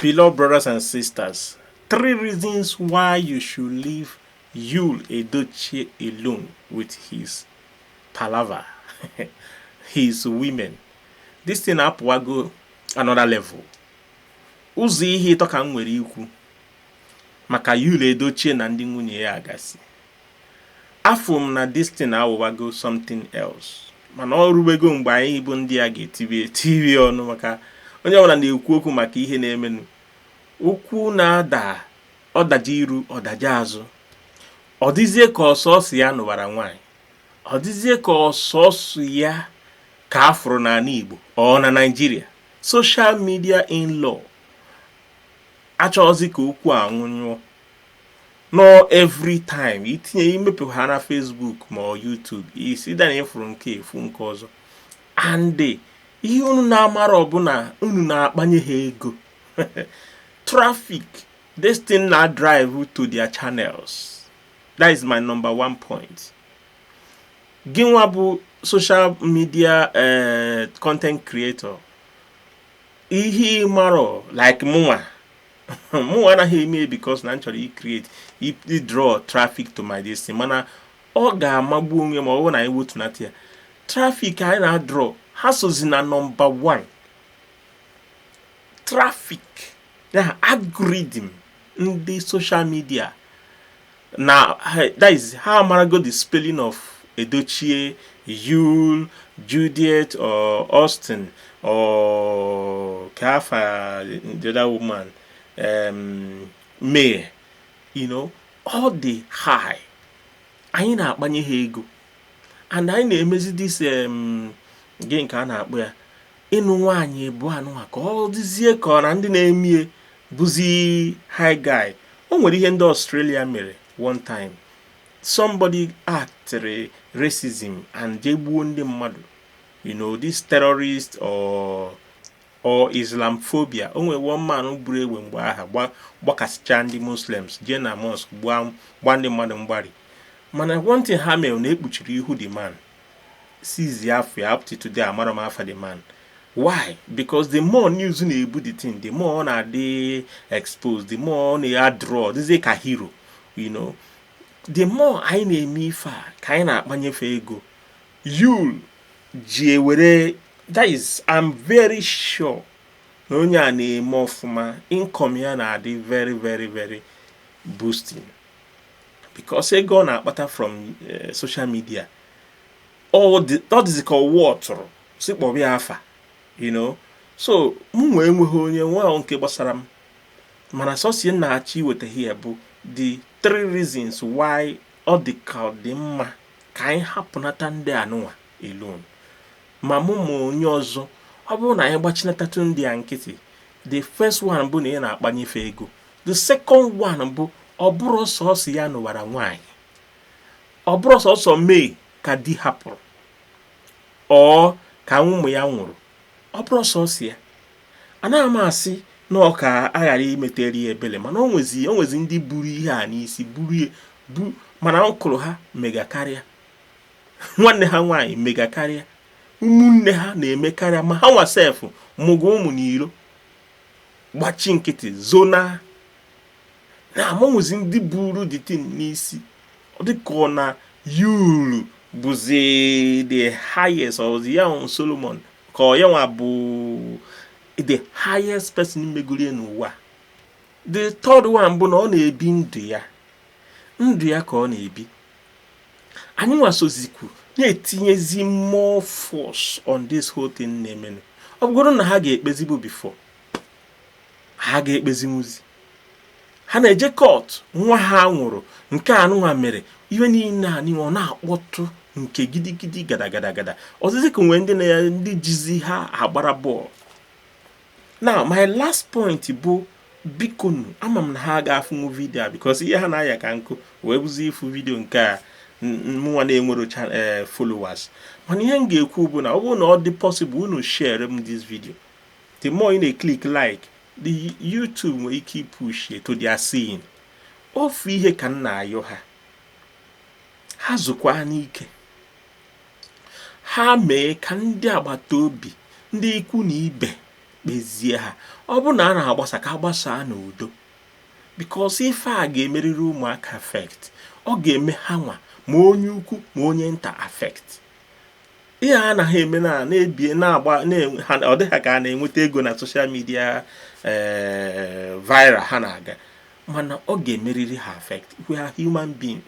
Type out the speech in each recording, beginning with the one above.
Beloved brothers and sisters, 3 reasons why you should leave Yul Edochie alone with his palaver, his women. This thing apụwago another level. Ụzọ ihe ịtọ ka m nwere ikwu maka Yul Edochie na ndị nwunye ya agasị. Afọ m na this thing awụwago something else. Mana ọ rubego mgbe anyị bụ ndị a ga-etibi ọnụ maka onye ọbụla na-ekwu okwu maka ihe na-emenụ. Okwu na-ada ọdaji iru ọdaji azụ. Ọ dịzie ka ọsọsọ ya nụwara nwaanyị. Ọ dịzie ka ọsọsọ ya ka afụrụ n'ala Igbo ọ na Nigeria. Social media in law achọghịzi ka okwu a nwụnyụọ. No every time itinye imepe ha na Facebook ma ọ YouTube isi da na ịfụrụ nke efu nke ọzọ. And ihe unu na-amara ọbụna unu na-akpanye ha ego. Traffic, this thing na drive to their channels. That is my number 1 point. Ginwa bụ social media content creator. Ihe maro like mụnwa. Mụnwa anaghị eme because na nchọrọ create draw traffic to my destiny. Mana ọ ga-amagbu onwe ma ọ bụ na anyị wotunata ya. Traffic anyị na-draw ha sozi na number 1. Traffic. The algorithm in the social media. Now, that is how Marago the spelling of Edochie, Yul, Juliet, or Austin, or Kafa, the other woman, May. You know, all the high. I na akpanye ha ego. And I na-emezi this again ka na akpọ ya. Ịnụ nwaanyị bụ anụ ka ọ dịzie ka ọ na ndị na-emie buzi high guy. O nwere ihe ndị Australia mere one time. Somebody acted racism and they gbuo ndị mmadụ. You know, this terrorist or Islamophobia. O nwere one man gburu egbe mgbe aha gbakasịcha ndị Muslims jee na mosque gba ndị mmadụ mgbari. Mana one thing ha mere na ekpuchiri ihu the man. Seize afọ ya up to today amara m afa the man. Why? Because the more news you na-ebu the thing, the more na they exposed, the more na draw. This is a hero, you know. The more I na-eme ife a ka anyị na-akpanyefe ego. Yul ji were, that is, I'm very sure na onye a na-eme ọfụma, income ya na-adị very, very, very boosting. Because ego na-akpata from social media. That is called water. Sikpọbi afa. You know, so mụ enweghị onye nwa nke gbasara m. Mana sosie na-achị weta here bụ the 3 reasons why ọ dị ka dị mma ka anyị hapụnata ndị anụnwa alone. Ma mụ ma onye ọzọ ọ bụrụ na anyị gbachinatatu ndị a nkịtị. The first one bụ na ị na-akpanyefe ego. The second one bụ ọ bụrụ sọsọ ya nụwara nwaanyị. Ọ bụrụ sọsọ mee ka di hapụrụ. Ọ ka ụmụ ya nwụrụ. Ọ bụrụ sọsọ ya. Anaghị m asị na ọ ka aghara imetere ya ebele mana o nwezi ndị buru ihe a n'isi buru mana ọkụrụ ha mega karịa. Nwanne ha nwaanyị mega karịa. Ụmụnne ha na-eme karịa ma ha nwa sef mụgo ụmụ n'iro. Gbachi nkịtị zona. Na amonwezi ndị buru the thing n'isi. Ọ dị ka ọ na Yul bụzi the highest or the young Solomon. Ka ya nwa bụ the highest person megoro n'ụwa. The third one bụ na ọ na-ebi ndụ ya. Ndụ ya ka ọ na-ebi. Anyị nwa sozikwu na-etinyezi more force on this whole thing na-emenu. Ọ bụgoro na ha ga-ekpezibu before. Ha ga-ekpezimuzi. Ha na-eje court nwa ha nwụrụ nke anụnwa mere ihe niile anyị ọ na-akpọtụ nke gidigidi gada. Ọzịzi ka nwe ndị jizi ha agbara bọọlụ. Now, my last point bụ bikonu ama m na ha ga-afụ video because ihe ha na-aya ka nkụ wee bụzi ifu video nke a mụnwa na-enwero followers. Mana ihe m ga-ekwu bụ na ọ bụrụ na ọ dị possible unu share m this video. The more you na-click like, the YouTube nwere ike push to their scene. Ofu ihe ka m na-ayọ ha. Ha zụkwa n'ike. Ha mee ka ndị agbata obi, ndị ikwu na ibe kpezie ha. Ọ bụ na a na-agbasa ka agbasaa n'udo, because ife a ga-emerịrị ụmụaka affect. Ọ ga-eme ha nwa ma onye ukwu ma onye nta affect. Ihe a anaghị eme na-ebie na-agba ọ dịghị ka a na-enweta ego na social media viral ha na-aga, mana ọ ga-emerịrị ha affect. We are human being.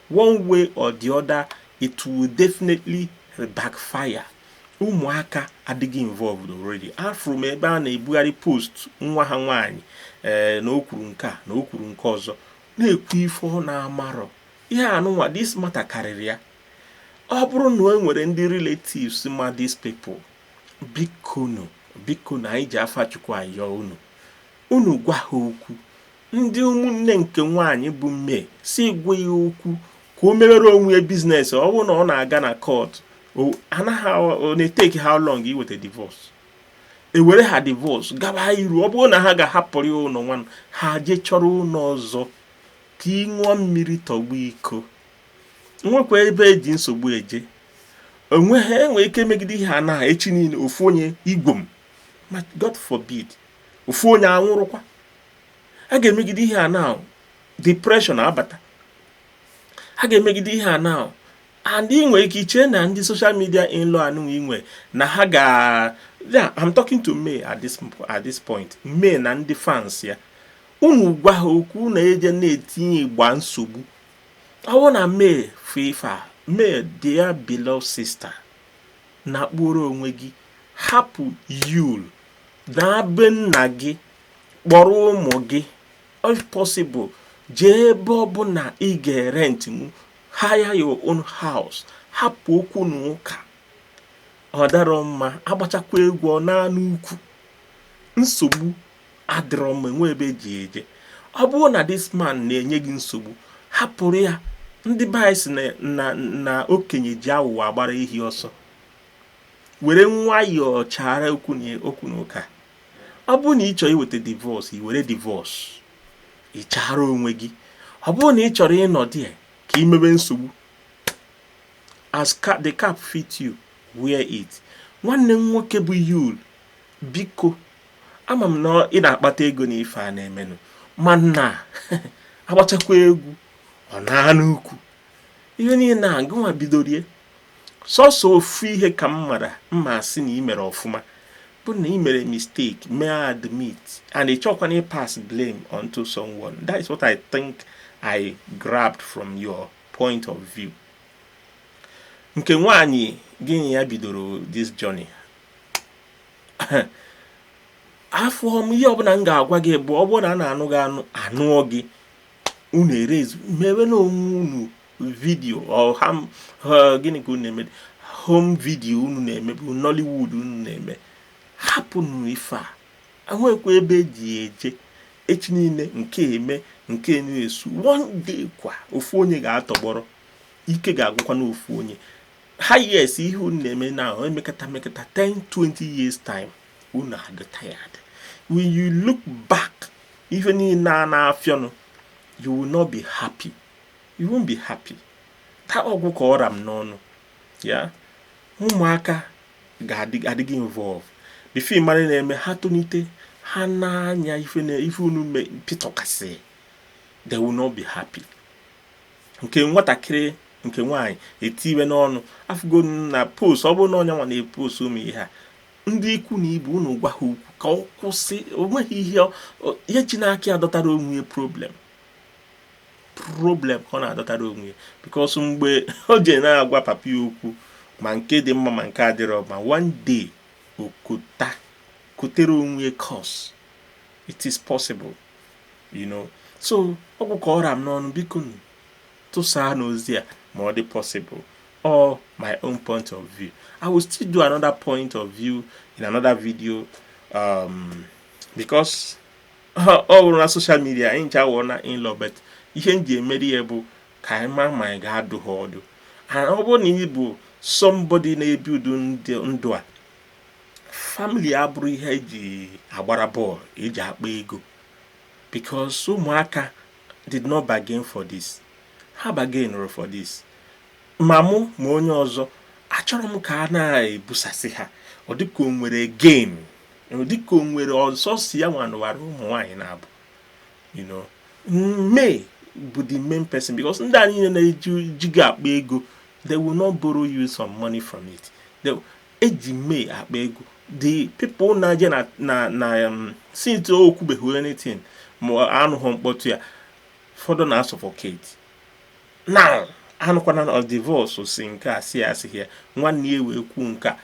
One way or the other, it will definitely backfire. Ụmụaka adịghị involved already. Afro m ebe a na-ebugharị post nwa ha nwaanyị na okwuru nke a na okwuru nke ọzọ na-ekwu ife ọ na-amarọ. Ihe anụnwa this matter karịrị ya. Ọ bụrụ na e nwere ndị relatives ma these people, biko na anyị ji afa Chukwu ayọ unu gwa ha okwu. Ndị ụmụnne nke nwaanyị bụ mme si gwa ya okwu ka o mewere onwe biznes. Ọ bụrụ na ọ na-aga na court, ọ na-eteki how long iweta divorce, ewere ha divorce gaba iru. Ọ bụrụ na ha ga-ahapụrụ ya ụlọ nwanne ha je chọrọ ụlọ ọzọ ka ị ṅụọ mmiri tọgbu iko. Nwekwa ebe eji nsogbu eje, enwe ike megide ihe a na echi niile ofu onye igwom, God forbid, ofu onye anwụrụkwa. A ga-emegide ihe a na depression abata. A ga-emegide ihe a na and inwe ike iche na ndị social media in-law inwe na ha ga I'm talking to May at this point. May na ndị fans ya, unu gwa ha okwu na eje na-etinye igba nsogbu. Ọ na May FIFA, May dear beloved sister, na kpụrụ onwe gị, hapụ Yul na be nna gị, kpọrọ ụmụ gị, if possible jee ebe ọ bụ na ị ga-rent, hire your own house. Hapụ okwu na ụka. Ọ dara mma agbachakwa egwu ọ na-anụ ukwu. Nsogbu adịrọ mma, enwe ebe eji eje. Ọ bụrụ na this man na-enye gị nsogbu, hapụrụ ya. Ndị bais na okenye ji awụwa agbara ehi ọsọ. Were nwayọọ chara okwu na ụka. Ọ bụrụ na ị chọrọ iweta divorce, i were divorce, ị chara onwe gị. Ọ bụrụ na ị chọrọ ịnọdụ ka ị mebe nsogbu, as the cap fit you, wear it. Nwanne m nwoke bụ Yul, biko, ama m na ị na-akpata ego na ife a na-emenụ, mana agbachakwa egwu ọ na-anụ ukwu. Ihe niile na-agụ nwa bidorie. Sọsọ ofu ihe ka mma asị na ị mere ọfụma bụ na ị mere mistake, may I admit, and ị chọkwana pass blame onto someone. That is what I think I grabbed from your point of view. Nke nwaanyị gịnị ya bidoro this journey. Afọ m ihe ọbụla m ga-agwa gị bụ ọ bụrụ na a na-anụ gị anụọ gị, unu erezu mewe na onwe unu video gịnị ka unu na-eme, home video unu na-eme, bụ Nollywood unu na-eme. Hapụnụ ife a. Enwekwa ebe eji eje echi niile nke eme nke na-esu. One day kwa ofu onye ga-atọgbọrọ, ike ga-agwụkwa na ofu onye. Ha yes, ihe unu na-eme na emekata 10-20 years time, unu are tired. When you look back, even in na-afịọnụ, you will not be happy. You won't be happy. That ọgwụ ka ọra m n'ọnụ. Ya ụmụaka ga-adịghị involve. The film mara na-eme ha tonite, ha na-anya ife unu pitọkasị, they will not be happy. Nke nwatakịrị nke nwaanyị etiwe n'ọnụ afụgo na post, ọ bụrụ na onye nwa na-epost ụmụ ihe a, ndị ikwu na ibu unu gwa ha okwu ka ọ kwụsị. Onweghị ihe ji n'aka ya dọtara onwe problem ka ọ na-adọtara onwe, because mgbe o je na-agwa papa ya okwu ma nke dị mma ma nke adịrọ ma, one day kotere onwe cause. It is possible, you know. So ọgwụ ka ọra m n'ọnụ, biko tụsaa n'ozi a ma ọ dị possible, or my own point of view. I will still do another point of view in another video, because all on social media anyị ncha wona in-law, but ihe nji emeri ya bụ ka anyị ma ma ga-adụ ha ọdụ. And ọ bụrụ na ị bụ somebody na-ebi udu ndụ a, family abụrụ ihe eji agbara bọọlụ, eji akpa ego, because ụmụaka did not bargain for this. Ha bargained for this. Mamụ ma onye ọzọ achọrọ m ka a na-ebusasị ha, ọ dịka o nwere game dịka o nwere ọsọsi ya nwanụwara ụmụ nwaanyị na-abụ, you know. May bụ the main person, because ndị a niile na-eji gị akpa ego, they will not borrow you some money from it. Eji May akpa ego. The people na-eje na since o kwubeghị anything ma anụghị mkpọtụ ya, fọdụ na suffocate. Now anụkwana na divorce si nke a si asị ya nwanne ya wee kwuo nke a,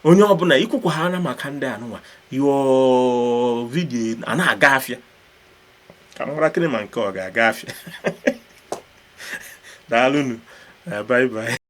onye ọbụla ikwukwa ha na maka ndị anụnwa your video a na-aga afịa, ka m gwarakịrị ma nke ọ ga-aga afịa. Daalụnụ, bye bye.